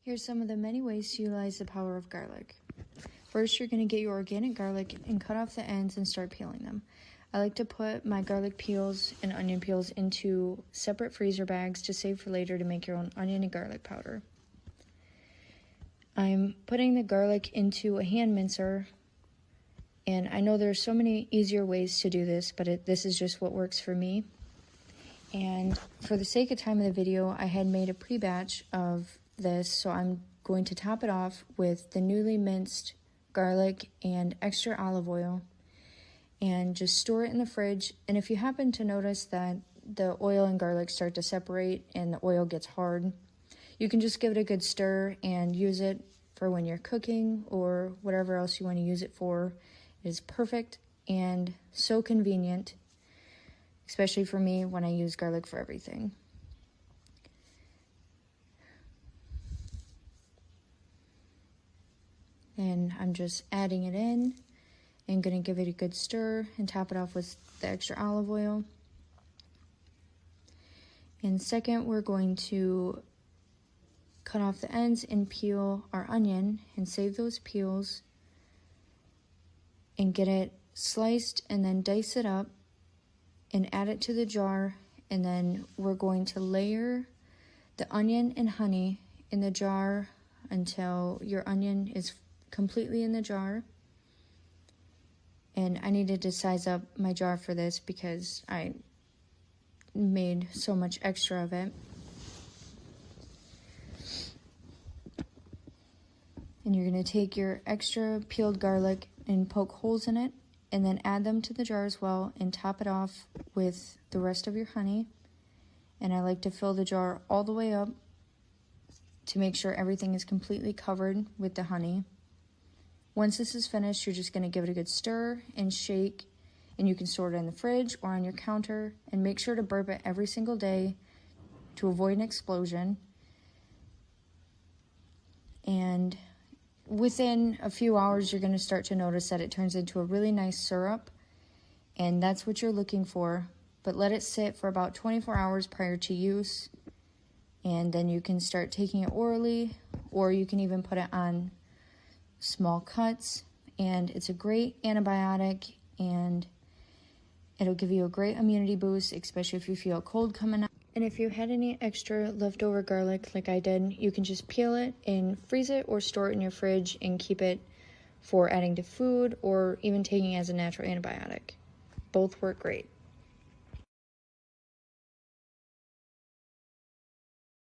Here's some of the many ways to utilize the power of garlic. First, you're going to get your organic garlic and cut off the ends and start peeling them. I like to put my garlic peels and onion peels into separate freezer bags to save for later to make your own onion and garlic powder. I'm putting the garlic into a hand mincer, and I know there's so many easier ways to do this, but this is just what works for me. And for the sake of time of the video, I had made a pre-batch of this, so I'm going to top it off with the newly minced garlic and extra olive oil and just store it in the fridge. And if you happen to notice that the oil and garlic start to separate and the oil gets hard, you can just give it a good stir and use it for when you're cooking or whatever else you want to use it for. It is perfect and so convenient, especially for me when I use garlic for everything. And I'm just adding it in and going to give it a good stir and top it off with the extra olive oil. And second, we're going to cut off the ends and peel our onion and save those peels and get it sliced and then dice it up and add it to the jar. And then we're going to layer the onion and honey in the jar until your onion is completely in the jar. And I needed to size up my jar for this because I made so much extra of it. And you're going to take your extra peeled garlic and poke holes in it and then add them to the jar as well and top it off with the rest of your honey. And I like to fill the jar all the way up to make sure everything is completely covered with the honey. Once this is finished, you're just going to give it a good stir and shake, and you can store it in the fridge or on your counter, and make sure to burp it every single day to avoid an explosion. And within a few hours, you're going to start to notice that it turns into a really nice syrup, and that's what you're looking for. But let it sit for about 24 hours prior to use, and then you can start taking it orally, or you can even put it on small cuts. And it's a great antibiotic, and it'll give you a great immunity boost, especially if you feel a cold coming on. And if you had any extra leftover garlic like I did, you can just peel it and freeze it or store it in your fridge and keep it for adding to food or even taking as a natural antibiotic. Both work great.